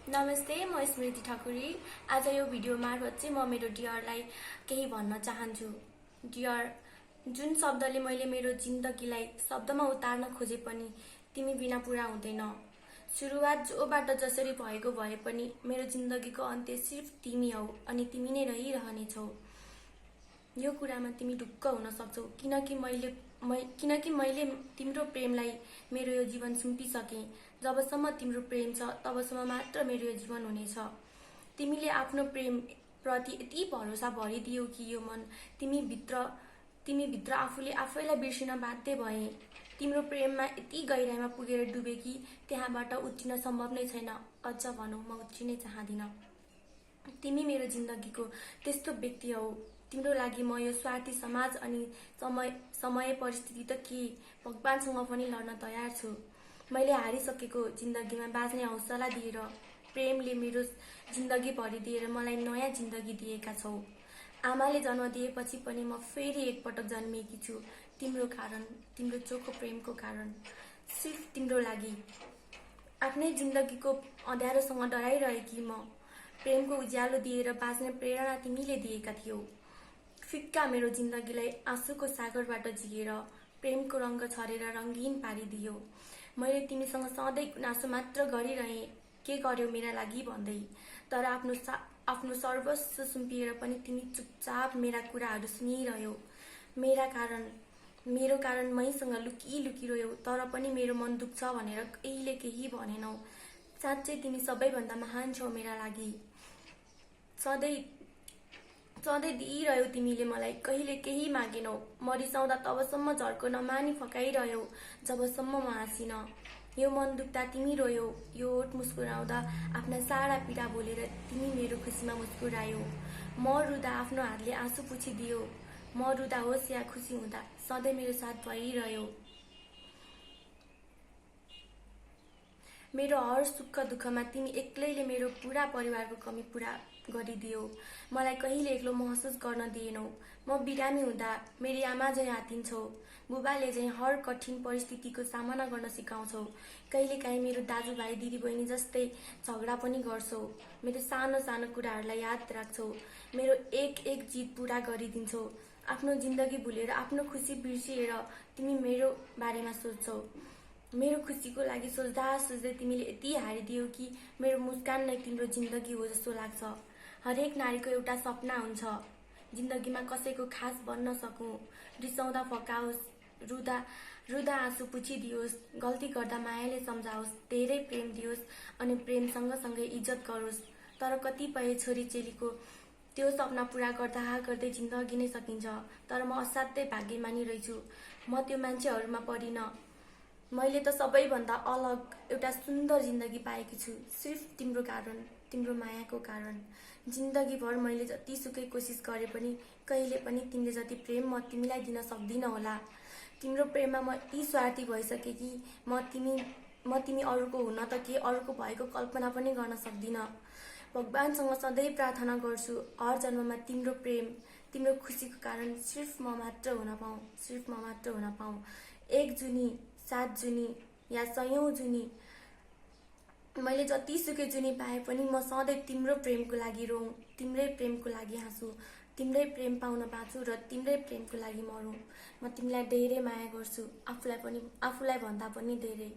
नमस्ते, म स्मृति ठकुरी। आज यो भिडियो मार्फत चाहिँ म मेरो डियरलाई केही भन्न चाहन्छु। डियर, जुन शब्दले मैले मेरो जिन्दगीलाई शब्दमा उतार्न खोजे पनि तिमी बिना पूरा हुँदैन। सुरुवात जोबाट जसरी भएको भए पनि मेरो जिन्दगीको अन्त्य सिर्फ तिमी हौ अनि तिमी नै रहिरहनेछौ। यो कुरामा तिमी ढुक्क हुन सक्छौ किनकि मैले तिम्रो प्रेमलाई मेरो यो जीवन सुम्पिसकेँ। जबसम्म तिम्रो प्रेम छ तबसम्म मात्र मेरो यो जीवन हुनेछ। तिमीले आफ्नो प्रेम प्रति यति भरोसा भरिदियो कि यो मन तिमी भित्र आफूले आफैलाई बिर्सिन बाध्य भए। तिम्रो प्रेममा यति गहिराइमा पुगेर डुबे कि त्यहाँबाट उत्रिन सम्भव नै छैन। अझ भनौँ, म उत्रिनै चाहदिन। तिमी मेरो जिन्दगीको त्यस्तो व्यक्ति हौ। तिम्रो लागि म यो स्वार्थी समाज अनि समय परिस्थिति त के भगवानसँग पनि लड्न तयार छु। मैले हारिसकेको जिन्दगीमा बाँच्ने हौसला दिएर प्रेमले मेरो जिन्दगी भरिदिएर मलाई नयाँ जिन्दगी दिएका छौ। आमाले जन्म दिएपछि पनि म फेरि एकपटक जन्मिएकी छु, तिम्रो कारण, तिम्रो चोखो प्रेमको कारण, सिर्फ तिम्रो लागि। आफ्नै जिन्दगीको अँध्यारोसँग डराइरहेकी म प्रेमको उज्यालो दिएर बाँच्ने प्रेरणा तिमीले दिएका थियौ। फिक्का मेरो जिन्दगीलाई आँसुको सागरबाट झिकेर प्रेमको रङ्ग छरेर रङ्गीन पारिदियो। मैले तिमीसँग सधैँ गुनासो मात्र गरिरहेँ, के गर्यौ मेरा लागि भन्दै। तर आफ्नो सर्वस्व सुम्पिएर पनि तिमी चुपचाप मेरा कुराहरू सुनिरह्यौ। मेरो कारण मैसँग लुकी रोयौ, तर पनि मेरो मन दुख्छ भनेर कहिले केही भनेनौ। साँच्चै तिमी सबैभन्दा महान छौ मेरा लागि। सधैँ दिइरह्यौ तिमीले मलाई, कहिले केही मागेनौ। म रिसाउँदा तबसम्म झर्को नमानी फकाइरह्यौ जबसम्म म हाँसिन। यो मन दुख्दा तिमी रोयौ, यो ओठ मुस्कुराउँदा आफ्ना सारा पीडा बोलेर तिमी मेरो खुसीमा मुस्कुरायौ। म रुँदा आफ्नो हातले आँसु पुछिदियो। म रुँदा होस् या खुसी हुँदा सधैँ मेरो साथ भइरह्यौ। मेरो हर सुख दुःखमा तिमी एक्लैले मेरो पुरा परिवारको कमी पुरा गरिदियो। मलाई कहिले एक्लो महसुस गर्न दिएनौ। म बिरामी हुँदा मेरी आमा झैँ हातिन्छौ, बुबाले झैँ हर कठिन परिस्थितिको सामना गर्न सिकाउँछौ। कहिलेकाहीँ मेरो दाजुभाइ दिदीबहिनी जस्तै झगडा पनि गर्छौ। मेरो सानो सानो कुराहरूलाई याद राख्छौ। मेरो एक जिद पुरा गरिदिन्छौ। आफ्नो जिन्दगी भुलेर आफ्नो खुसी बिर्सिएर तिमी मेरो बारेमा सोच्छौ। मेरो खुसीको लागि सोच्दै तिमीले यति हारिदियौ कि मेरो मुस्कान नै तिम्रो जिन्दगी हो जस्तो लाग्छ। हरेक नारीको एउटा सपना हुन्छ, जिन्दगीमा कसैको खास बन्न सकूँ। रिसाउँदा फकाओस्, रुँदा आँसु पुछिदियोस्, गल्ती गर्दा मायाले सम्झाओस्, धेरै प्रेम दियोस् अनि प्रेम सँगसँगै इज्जत गरोस्। तर कतिपय छोरीचेलीको त्यो सपना पुरा गर्दै जिन्दगी नै सकिन्छ। तर म असाध्यै भाग्यमानी रहेछु। म त्यो मान्छेहरूमा परिन। मैले त सबैभन्दा अलग एउटा सुन्दर जिन्दगी पाएकी छु, सिर्फ तिम्रो कारण, तिम्रो मायाको कारण। जिन्दगीभर मैले जतिसुकै कोसिस गरे पनि कहिले पनि तिमीले जति प्रेम म तिमीलाई दिन सक्दिन होला। तिम्रो प्रेममा म यति स्वार्थी भइसकेँ कि म तिमी अरूको हुन त के अरूको भएको कल्पना पनि गर्न सक्दिन। भगवानसँग सधैँ प्रार्थना गर्छु हर जन्ममा तिम्रो प्रेम, तिम्रो खुसीको कारण सिर्फ म मात्र हुन पाऊँ। 1 जुनी, 7 जुनी या 100औं जुनी, मैले जतिसुकै जुनी पाए पनि म सधैँ तिम्रो प्रेमको लागि रोऊँ, तिम्रै प्रेमको लागि हाँसु, तिम्रै प्रेम पाउन बाँचु र तिम्रै प्रेमको लागि मरौँ। म तिमीलाई धेरै माया गर्छु, आफूलाई भन्दा पनि धेरै।